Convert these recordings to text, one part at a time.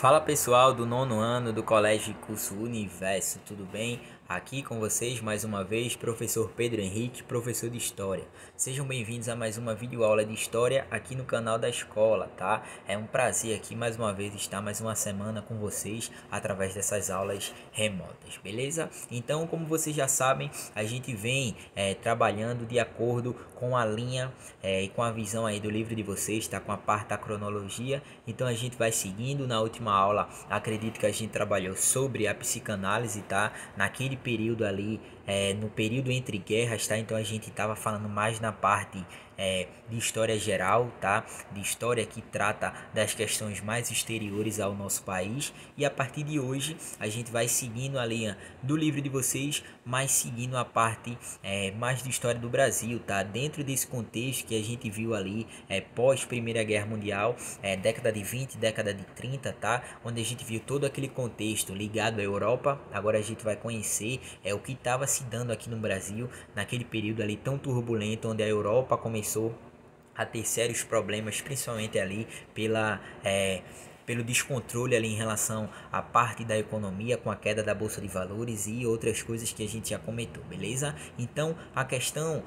Fala pessoal do nono ano do Colégio Curso Universo, tudo bem? Aqui com vocês mais uma vez, professor Pedro Henrique, professor de História. Sejam bem-vindos a mais uma videoaula de História aqui no canal da escola, tá? É um prazer aqui mais uma vez estar mais uma semana com vocês através dessas aulas remotas, beleza? Então, como vocês já sabem, a gente vem trabalhando de acordo com a linha e com a visão aí do livro de vocês, tá? Com a parte da cronologia. Então a gente vai seguindo. Na última aula, acredito que a gente trabalhou sobre a psicanálise, tá? Naquele período ali, no período entre guerras, tá? Então a gente estava falando mais na parte de história geral, tá? De história que trata das questões mais exteriores ao nosso país. E a partir de hoje, a gente vai seguindo a linha do livro de vocês, mas seguindo a parte mais de história do Brasil, tá? Dentro desse contexto que a gente viu ali, pós Primeira Guerra Mundial, década de 20, década de 30, tá? Onde a gente viu todo aquele contexto ligado à Europa. Agora a gente vai conhecer o que estava se dando aqui no Brasil naquele período ali tão turbulento, onde a Europa começou a ter sérios problemas, principalmente ali pelo descontrole ali em relação à parte da economia, com a queda da bolsa de valores e outras coisas que a gente já comentou, beleza? Então a questão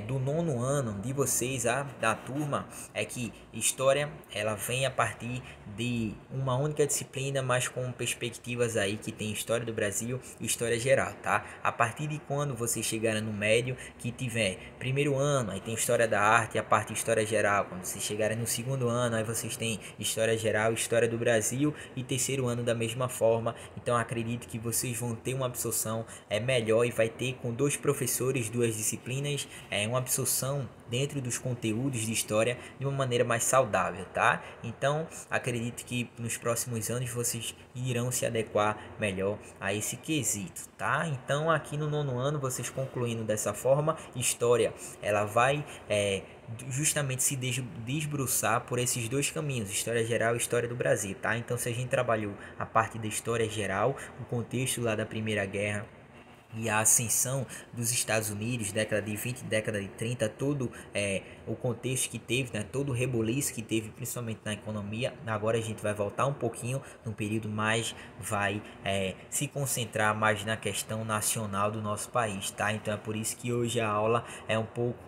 do nono ano de vocês, da turma, é que história ela vem a partir de uma única disciplina, mas com perspectivas aí que tem história do Brasil e história geral, tá? A partir de quando vocês chegarem no médio, que tiver primeiro ano, aí tem história da arte e a parte de história geral. Quando vocês chegarem no segundo ano, aí vocês têm história geral, história do Brasil, e terceiro ano da mesma forma. Então acredito que vocês vão ter uma absorção melhor, e vai ter com dois professores, duas disciplinas, uma absorção dentro dos conteúdos de história de uma maneira mais saudável, tá? Então acredito que nos próximos anos vocês irão se adequar melhor a esse quesito, tá? Então aqui no nono ano, vocês concluindo dessa forma, história ela vai justamente se desbruçar por esses dois caminhos, história geral e história do Brasil, tá? Então se a gente trabalhou a parte da história geral, o contexto lá da Primeira Guerra e a ascensão dos Estados Unidos, década de 20, década de 30, todo o contexto que teve, né, todo o reboliço que teve, principalmente na economia. Agora a gente vai voltar um pouquinho num período mais, vai se concentrar mais na questão nacional do nosso país, tá? Então é por isso que hoje a aula é um pouco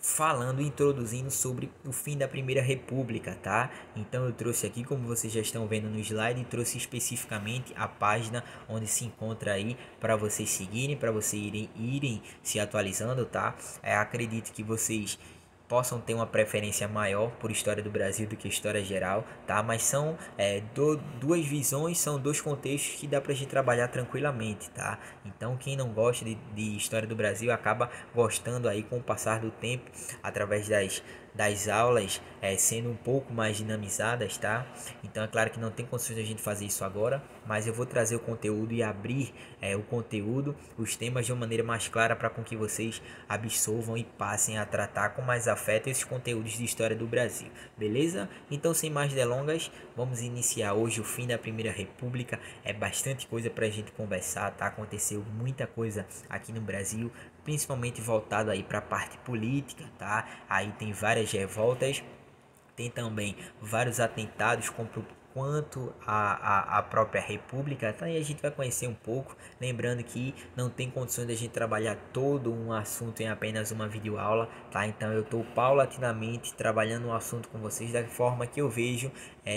falando, introduzindo sobre o fim da Primeira República, tá? Então eu trouxe aqui, como vocês já estão vendo no slide, trouxe especificamente a página onde se encontra aí para vocês seguirem, para vocês irem se atualizando, tá? Acredito que vocês possam ter uma preferência maior por história do Brasil do que história geral, tá? Mas são duas visões, são dois contextos que dá pra gente trabalhar tranquilamente, tá? Então quem não gosta de história do Brasil acaba gostando aí com o passar do tempo, através das aulas sendo um pouco mais dinamizadas, tá? Então é claro que não tem condições de a gente fazer isso agora, mas eu vou trazer o conteúdo e abrir o conteúdo, os temas de uma maneira mais clara, para com que vocês absorvam e passem a tratar com mais afeto esses conteúdos de história do Brasil, beleza? Então sem mais delongas, vamos iniciar hoje o fim da Primeira República. É bastante coisa pra gente conversar, tá? Aconteceu muita coisa aqui no Brasil, principalmente voltado aí para a parte política, tá? Aí tem várias revoltas, tem também vários atentados quanto a própria República, tá? E a gente vai conhecer um pouco, lembrando que não tem condições de a gente trabalhar todo um assunto em apenas uma videoaula, tá? Então eu estou paulatinamente trabalhando um assunto com vocês da forma que eu vejo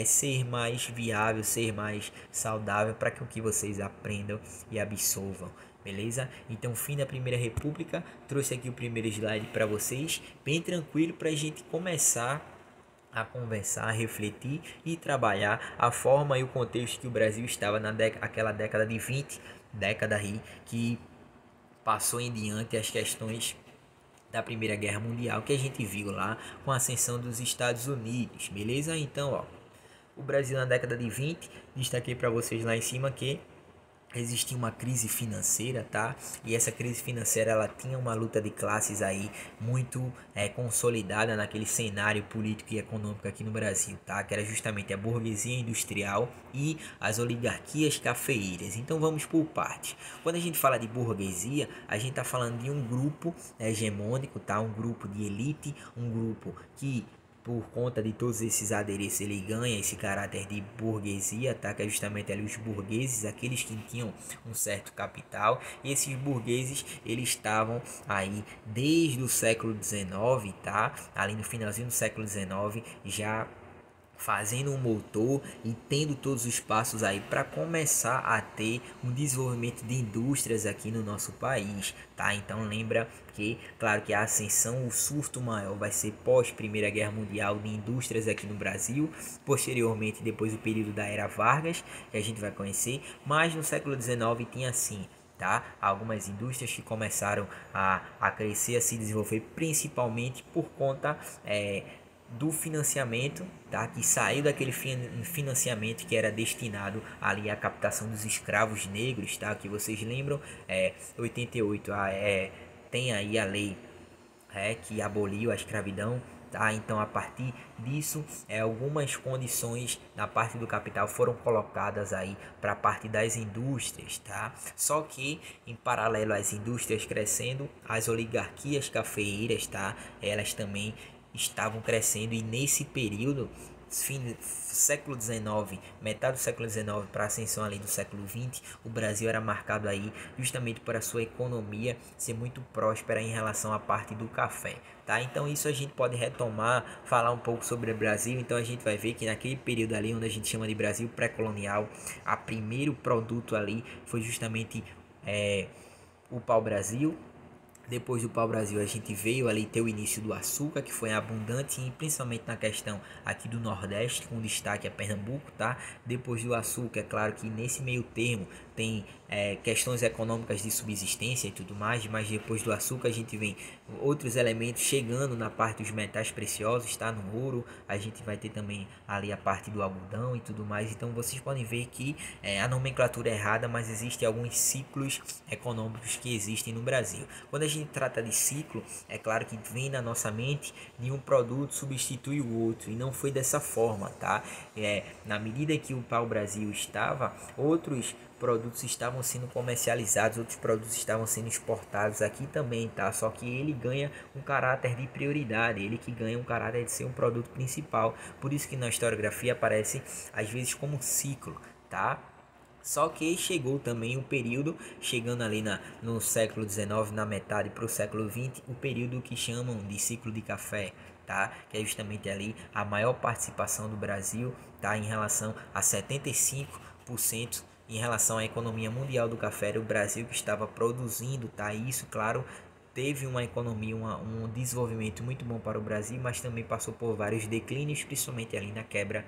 ser mais viável, ser mais saudável, para que vocês aprendam e absorvam. Beleza? Então, fim da Primeira República. Trouxe aqui o primeiro slide para vocês, bem tranquilo, para a gente começar a conversar, a refletir e trabalhar a forma e o contexto que o Brasil estava naquela década de 20, década aí que passou em diante as questões da Primeira Guerra Mundial, que a gente viu lá com a ascensão dos Estados Unidos, beleza? Então, ó, o Brasil na década de 20, destaquei para vocês lá em cima que existia uma crise financeira, tá? E essa crise financeira, ela tinha uma luta de classes aí muito consolidada naquele cenário político e econômico aqui no Brasil, tá? Que era justamente a burguesia industrial e as oligarquias cafeeiras. Então vamos por partes. Quando a gente fala de burguesia, a gente tá falando de um grupo hegemônico, tá? Um grupo de elite, um grupo que por conta de todos esses adereços, ele ganha esse caráter de burguesia, tá? Que é justamente ali os burgueses, aqueles que tinham um certo capital, e esses burgueses, eles estavam aí desde o século XIX, tá? Ali no finalzinho do século XIX, já fazendo um motor e tendo todos os passos aí para começar a ter um desenvolvimento de indústrias aqui no nosso país, tá? Então lembra que, claro que a ascensão, o surto maior vai ser pós Primeira Guerra Mundial de indústrias aqui no Brasil, posteriormente depois do período da Era Vargas, que a gente vai conhecer, mas no século XIX tinha assim, tá? Algumas indústrias que começaram a crescer, a se desenvolver, principalmente por conta do financiamento, tá? Que saiu daquele financiamento que era destinado ali à captação dos escravos negros, tá? Que vocês lembram, 88 tem aí a lei que aboliu a escravidão, tá? Então a partir disso, algumas condições na parte do capital foram colocadas aí para a parte das indústrias, tá? Só que em paralelo às indústrias crescendo, as oligarquias cafeeiras, tá? Elas também estavam crescendo, e nesse período século XIX, metade do século XIX para a ascensão ali do século XX, o Brasil era marcado aí justamente por a sua economia ser muito próspera em relação à parte do café, tá? Então isso a gente pode retomar, falar um pouco sobre o Brasil. Então a gente vai ver que naquele período ali, onde a gente chama de Brasil pré-colonial, a primeiro produto ali foi justamente o pau-brasil. Depois do pau-brasil, a gente veio ali ter o início do açúcar, que foi abundante, e principalmente na questão aqui do Nordeste, com destaque a Pernambuco, tá? Depois do açúcar, é claro que nesse meio termo tem questões econômicas de subsistência e tudo mais, mas depois do açúcar a gente vem outros elementos chegando na parte dos metais preciosos, tá? No ouro, a gente vai ter também ali a parte do algodão e tudo mais. Então vocês podem ver que a nomenclatura é errada, mas existem alguns ciclos econômicos que existem no Brasil. Quando a gente trata de ciclo, é claro que vem na nossa mente nenhum produto substitui o outro, e não foi dessa forma, tá? Na medida que o pau-brasil estava, outros produtos estavam sendo comercializados, outros produtos estavam sendo exportados aqui também, tá? Só que ele ganha um caráter de prioridade, ele que ganha um caráter de ser um produto principal. Por isso que na historiografia aparece às vezes como ciclo, tá? Só que chegou também o período, chegando ali no século XIX, na metade para o século XX, o período que chamam de ciclo de café, tá? Que é justamente ali a maior participação do Brasil, tá? Em relação a 75% em relação à economia mundial do café, era o Brasil que estava produzindo, tá? E isso, claro, teve uma economia, um desenvolvimento muito bom para o Brasil, mas também passou por vários declínios, principalmente ali na quebra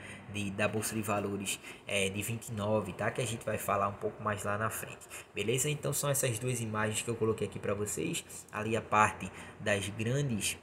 da Bolsa de Valores de 29, tá? Que a gente vai falar um pouco mais lá na frente, beleza? Então são essas duas imagens que eu coloquei aqui para vocês, ali a parte das grandes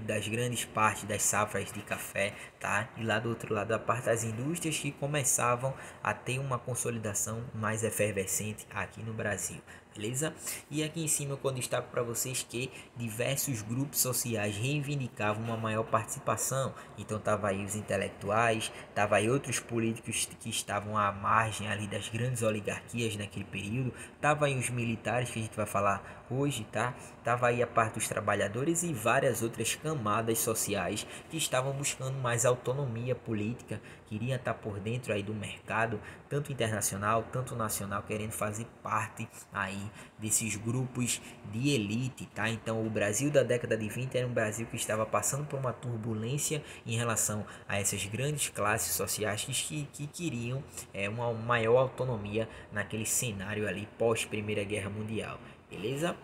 das grandes partes das safras de café, tá? E lá do outro lado a parte das indústrias que começavam a ter uma consolidação mais efervescente aqui no Brasil, beleza? E aqui em cima eu destaco para vocês que diversos grupos sociais reivindicavam uma maior participação. Então tava aí os intelectuais, tava aí outros políticos que estavam à margem ali das grandes oligarquias naquele período, tava aí os militares que a gente vai falar hoje, tá? Tava aí a parte dos trabalhadores e várias outras camadas sociais que estavam buscando mais autonomia política, queriam estar por dentro aí do mercado, tanto internacional, tanto nacional, querendo fazer parte aí desses grupos de elite, tá? Então o Brasil da década de 20 era um Brasil que estava passando por uma turbulência em relação a essas grandes classes sociais que queriam uma maior autonomia naquele cenário ali pós Primeira Guerra Mundial, beleza?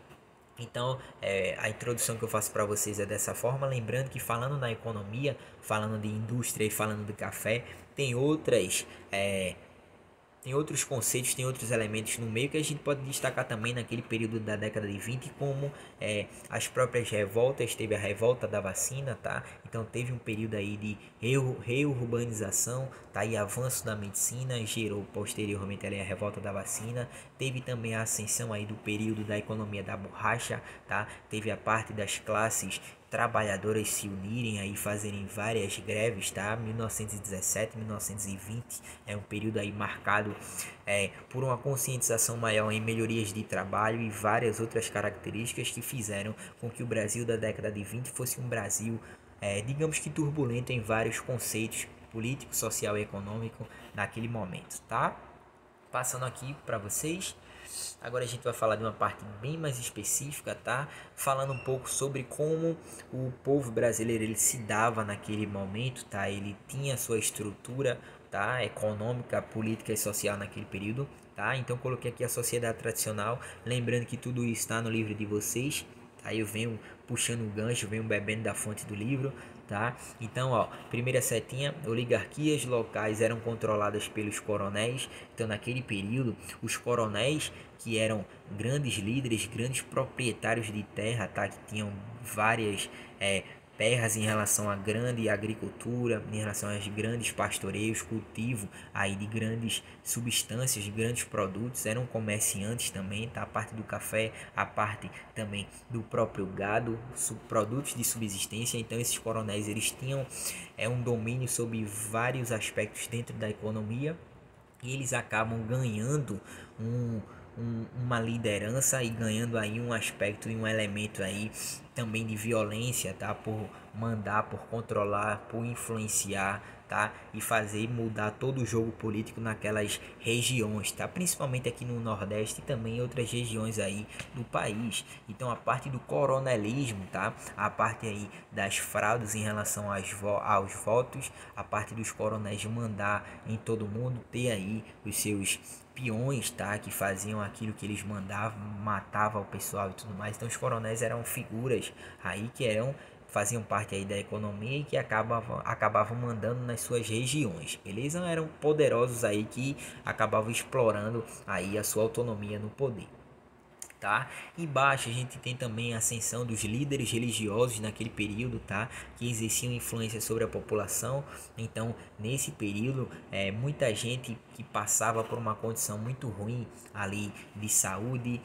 Então, a introdução que eu faço para vocês é dessa forma, lembrando que falando na economia, falando de indústria e falando de café, tem outros conceitos, tem outros elementos no meio que a gente pode destacar também naquele período da década de 20, como as próprias revoltas. Teve a revolta da vacina, tá? Então teve um período aí de reurbanização, tá? E avanço da medicina, gerou posteriormente ali a revolta da vacina. Teve também a ascensão aí do período da economia da borracha, tá? Teve a parte das classes trabalhadoras se unirem aí, fazerem várias greves, tá? 1917, 1920 é um período aí marcado por uma conscientização maior em melhorias de trabalho e várias outras características que fizeram com que o Brasil da década de 20 fosse um Brasil digamos que turbulento em vários conceitos político, social e econômico naquele momento, tá? Passando aqui para vocês. Agora a gente vai falar de uma parte bem mais específica, tá? Falando um pouco sobre como o povo brasileiro ele se dava naquele momento, tá? Ele tinha sua estrutura, tá? Econômica, política e social naquele período, tá? Então coloquei aqui a sociedade tradicional, lembrando que tudo isso está no livro de vocês. Aí eu venho puxando o gancho, venho bebendo da fonte do livro, tá? Então, ó, primeira setinha, oligarquias locais eram controladas pelos coronéis. Então, naquele período, os coronéis, que eram grandes líderes, grandes proprietários de terra, tá? Que tinham várias terras em relação à grande agricultura, em relação aos grandes pastoreios, cultivo aí de grandes substâncias, de grandes produtos, eram comerciantes também, tá? A parte do café, a parte também do próprio gado, produtos de subsistência. Então esses coronéis eles tinham um domínio sobre vários aspectos dentro da economia e eles acabam ganhando uma liderança e ganhando aí um aspecto e um elemento aí também de violência, tá? Por mandar, por controlar, por influenciar, tá? E fazer mudar todo o jogo político naquelas regiões, tá? Principalmente aqui no Nordeste e também em outras regiões aí do país. Então a parte do coronelismo, tá? A parte aí das fraudes em relação aos votos, a parte dos coronéis de mandar em todo mundo, ter aí os seus peões, tá, que faziam aquilo que eles mandavam, matavam o pessoal e tudo mais. Então os coronéis eram figuras aí que faziam parte aí da economia e que acabavam mandando nas suas regiões, beleza? Eram poderosos aí que acabavam explorando aí a sua autonomia no poder. Tá? Embaixo a gente tem também a ascensão dos líderes religiosos naquele período, tá? Que exerciam influência sobre a população. Então, nesse período, muita gente que passava por uma condição muito ruim ali de saúde,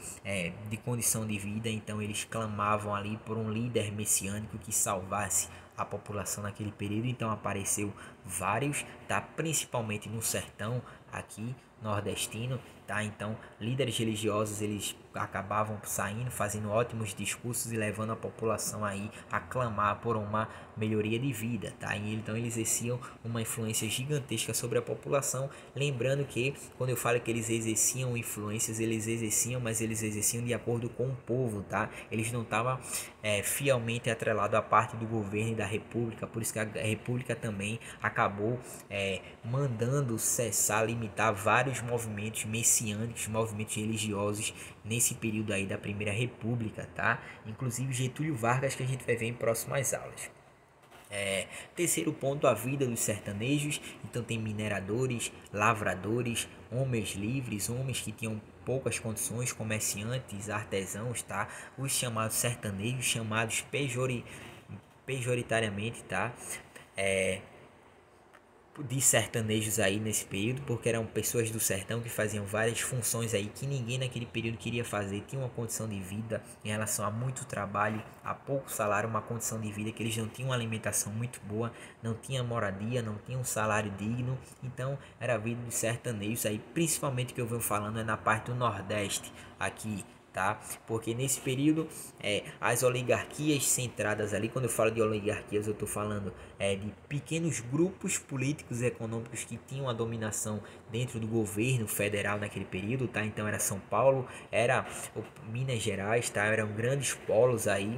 de condição de vida, então eles clamavam ali por um líder messiânico que salvasse a população naquele período. Então apareceu vários, tá? Principalmente no sertão aqui nordestino, tá? Então líderes religiosos eles acabavam saindo, fazendo ótimos discursos e levando a população aí a clamar por uma melhoria de vida, tá? E então eles exerciam uma influência gigantesca sobre a população, lembrando que quando eu falo que eles exerciam influências, eles exerciam, mas eles exerciam de acordo com o povo, tá? Eles não estavam fielmente atrelados à parte do governo e da república, por isso que a república também acabou mandando cessar, limitar vários movimentos messiânicos, movimentos religiosos nesse período aí da Primeira República, tá? Inclusive Getúlio Vargas, que a gente vai ver em próximas aulas. Terceiro ponto, a vida dos sertanejos. Então tem mineradores, lavradores, homens livres, homens que tinham poucas condições, comerciantes, artesãos, tá? Os chamados sertanejos, chamados pejoritariamente, tá? De sertanejos aí nesse período, porque eram pessoas do sertão que faziam várias funções aí que ninguém naquele período queria fazer, tinha uma condição de vida em relação a muito trabalho, a pouco salário, uma condição de vida que eles não tinham uma alimentação muito boa, não tinha moradia, não tinha um salário digno. Então era a vida dos sertanejos aí, principalmente que eu venho falando é na parte do Nordeste aqui, tá? Porque nesse período as oligarquias centradas ali, quando eu falo de oligarquias eu estou falando de pequenos grupos políticos e econômicos que tinham a dominação dentro do governo federal naquele período, tá? Então era São Paulo, era Minas Gerais, tá? Eram grandes polos aí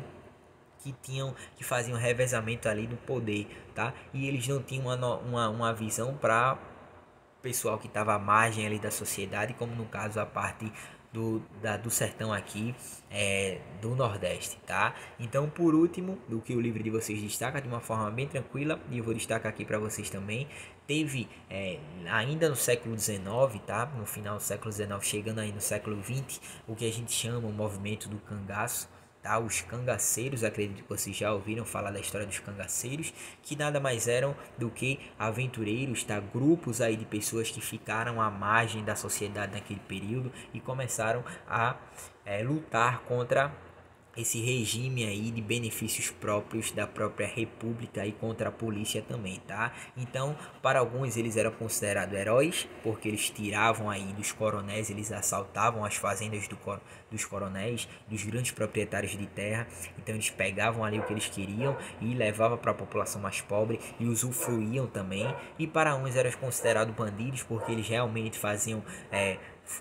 que faziam revezamento ali do poder, tá? E eles não tinham uma visão para pessoal que estava à margem ali da sociedade, como no caso a parte do sertão aqui do Nordeste, tá? Então, por último, do que o livro de vocês destaca de uma forma bem tranquila, e eu vou destacar aqui para vocês também, teve ainda no século XIX, tá? No final do século XIX, chegando aí no século XX, o que a gente chama o movimento do cangaço, tá? Os cangaceiros, acredito que vocês já ouviram falar da história dos cangaceiros, que nada mais eram do que aventureiros, tá? Grupos aí de pessoas que ficaram à margem da sociedade naquele período e começaram a lutar contra esse regime aí de benefícios próprios da própria república e contra a polícia também, tá? Então, para alguns eles eram considerados heróis, porque eles tiravam aí dos coronéis, eles assaltavam as fazendas dos coronéis, dos grandes proprietários de terra. Então eles pegavam ali o que eles queriam e levavam para a população mais pobre e usufruíam também. E para uns eram considerados bandidos, porque eles realmente faziam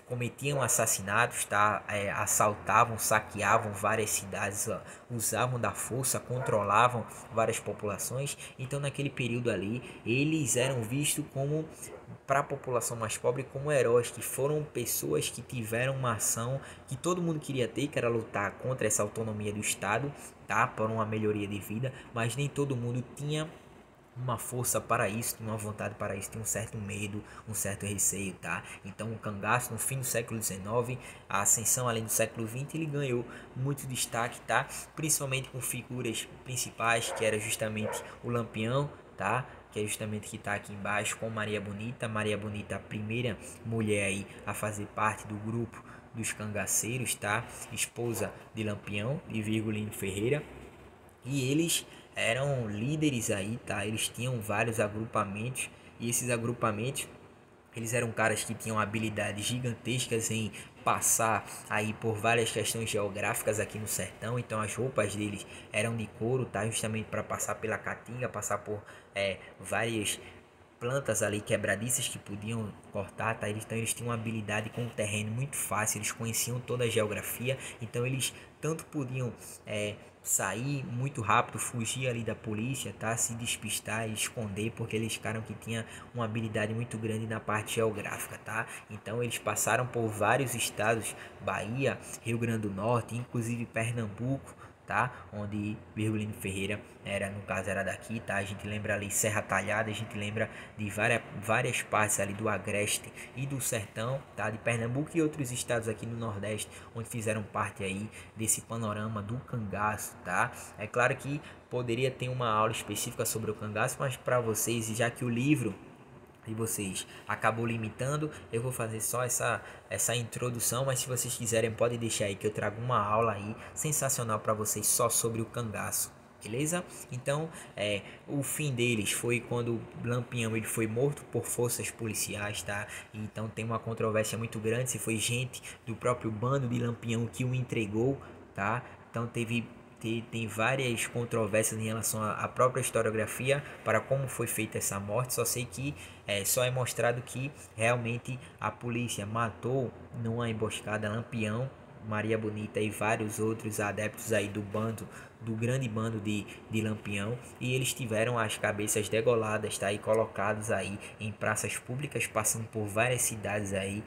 cometiam assassinatos, tá? Assaltavam, saqueavam várias cidades, usavam da força, controlavam várias populações. Então naquele período ali eles eram vistos como, para a população mais pobre, como heróis, que foram pessoas que tiveram uma ação que todo mundo queria ter, que era lutar contra essa autonomia do Estado, tá? Por uma melhoria de vida, mas nem todo mundo tinha uma força para isso, tinha uma vontade para isso, tinha um certo medo, um certo receio, tá? Então o cangaço no fim do século XIX, a ascensão além do século XX, ele ganhou muito destaque, tá? Principalmente com figuras principais, que era justamente o Lampião, tá? Que é justamente que está aqui embaixo, com Maria Bonita. Maria Bonita, a primeira mulher aí a fazer parte do grupo dos cangaceiros, tá? Esposa de Lampião, de Virgulino Ferreira. E eles eram líderes aí, tá? Eles tinham vários agrupamentos e esses agrupamentos, eles eram caras que tinham habilidades gigantescas em passar aí por várias questões geográficas aqui no sertão. Então as roupas deles eram de couro, tá? Justamente para passar pela caatinga, passar por várias plantas ali quebradiças que podiam cortar, tá? Então eles tinham uma habilidade com o terreno muito fácil, eles conheciam toda a geografia, então eles tanto podiam sair muito rápido, fugir ali da polícia, tá? Se despistar e esconder, porque eles ficaram que tinha uma habilidade muito grande na parte geográfica, tá? Então eles passaram por vários estados, Bahia, Rio Grande do Norte, inclusive Pernambuco, tá? Onde Virgulino Ferreira era, no caso era daqui, tá? A gente lembra ali Serra Talhada, a gente lembra de várias partes ali do Agreste e do Sertão, tá? De Pernambuco e outros estados aqui no Nordeste, onde fizeram parte aí desse panorama do cangaço, tá? É claro que poderia ter uma aula específica sobre o cangaço, mas para vocês, já que o livro de vocês acabou limitando, eu vou fazer só essa introdução, mas se vocês quiserem pode deixar aí que eu trago uma aula aí sensacional para vocês só sobre o cangaço. Beleza? Então, o fim deles foi quando Lampião ele foi morto por forças policiais, tá? Então tem uma controvérsia muito grande se foi gente do próprio bando de Lampião que o entregou, tá? Então tem várias controvérsias em relação à própria historiografia para como foi feita essa morte. Só sei que só é mostrado que realmente a polícia matou numa emboscada Lampião, Maria Bonita e vários outros adeptos aí do grande bando de Lampião, e eles tiveram as cabeças degoladas, tá? E colocados aí em praças públicas, passando por várias cidades aí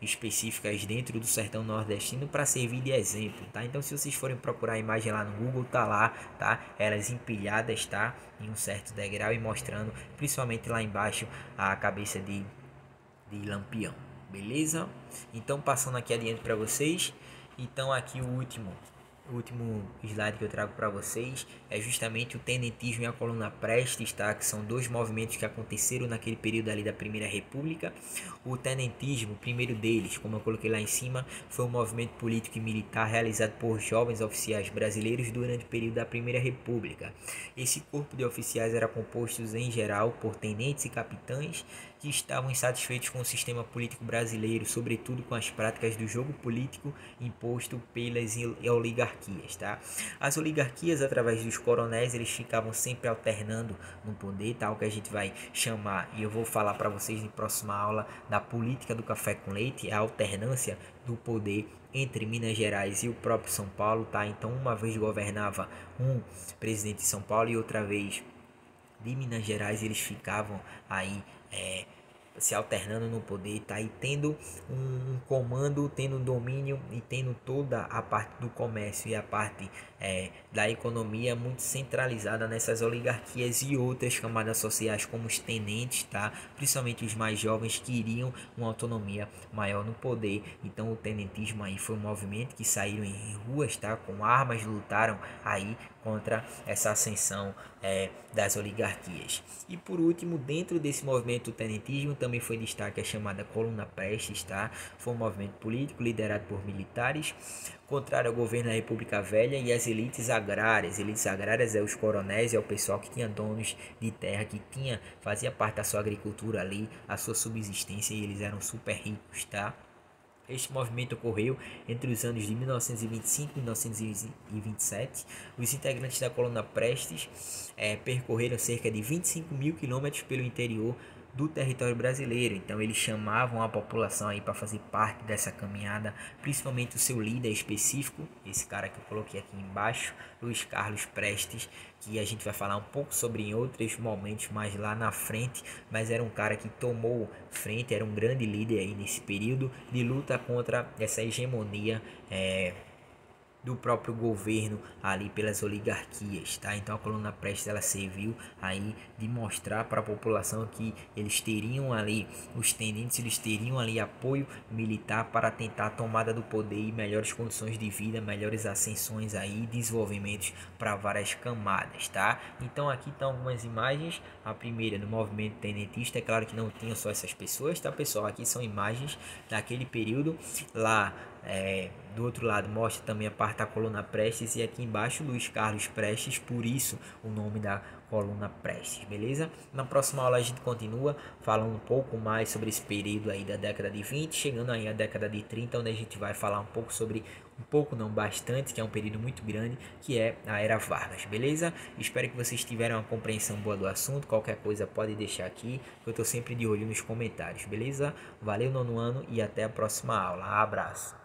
específicas dentro do sertão nordestino para servir de exemplo, tá? Então se vocês forem procurar a imagem lá no Google, tá lá, tá? Elas empilhadas, tá? Em um certo degrau e mostrando principalmente lá embaixo a cabeça de Lampião, beleza? Então passando aqui adiante para vocês, então aqui o último slide que eu trago para vocês é justamente o tenentismo e a coluna Prestes, tá? Que são dois movimentos que aconteceram naquele período ali da Primeira República. O tenentismo, o primeiro deles, como eu coloquei lá em cima, foi um movimento político e militar realizado por jovens oficiais brasileiros durante o período da Primeira República. Esse corpo de oficiais era composto em geral por tenentes e capitães que estavam insatisfeitos com o sistema político brasileiro, sobretudo com as práticas do jogo político imposto pelas oligarquias, tá? As oligarquias, através dos coronéis, eles ficavam sempre alternando no poder, tal, que a gente vai chamar, e eu vou falar para vocês na próxima aula, da política do café com leite, a alternância do poder entre Minas Gerais e o próprio São Paulo, tá? Então uma vez governava um presidente de São Paulo e outra vez de Minas Gerais, eles ficavam aí se alternando no poder, tá? E tendo um comando, tendo domínio e tendo toda a parte do comércio e a parte da economia muito centralizada nessas oligarquias e outras camadas sociais como os tenentes, tá? Principalmente os mais jovens que iriam uma autonomia maior no poder. Então o tenentismo aí foi um movimento que saíram em ruas, tá? Com armas, lutaram aí contra essa ascensão das oligarquias. E por último, dentro desse movimento do tenentismo também foi destaque a chamada Coluna Prestes, tá? Foi um movimento político liderado por militares contrário ao governo da República Velha e as elites agrárias. Elites agrárias é os coronéis, é o pessoal que tinha donos de terra, que fazia parte da sua agricultura ali, a sua subsistência, e eles eram super ricos, tá? Este movimento ocorreu entre os anos de 1925 e 1927. Os integrantes da coluna Prestes percorreram cerca de 25 mil quilômetros pelo interior do território brasileiro. Então eles chamavam a população aí para fazer parte dessa caminhada, principalmente o seu líder específico, esse cara que eu coloquei aqui embaixo, Luiz Carlos Prestes, que a gente vai falar um pouco sobre em outros momentos mais lá na frente, mas era um cara que tomou frente, era um grande líder aí nesse período de luta contra essa hegemonia do próprio governo ali pelas oligarquias, tá? Então a coluna Prestes ela serviu aí de mostrar para a população que eles teriam ali, os tenentes, eles teriam ali apoio militar para tentar a tomada do poder e melhores condições de vida, melhores ascensões aí, desenvolvimentos para várias camadas, tá? Então aqui estão algumas imagens. A primeira no movimento tenentista, é claro que não tinham só essas pessoas, tá, pessoal? Aqui são imagens daquele período. Lá do outro lado mostra também a parte da coluna Prestes, e aqui embaixo Luiz Carlos Prestes, por isso o nome da coluna Prestes, beleza? Na próxima aula a gente continua falando um pouco mais sobre esse período aí da década de 20, chegando aí à década de 30, onde a gente vai falar um pouco sobre, um pouco não, bastante, que é um período muito grande, que é a Era Vargas, beleza? Espero que vocês tiveram uma compreensão boa do assunto. Qualquer coisa pode deixar aqui, que eu tô sempre de olho nos comentários, beleza? Valeu, nono ano, e até a próxima aula. Abraço!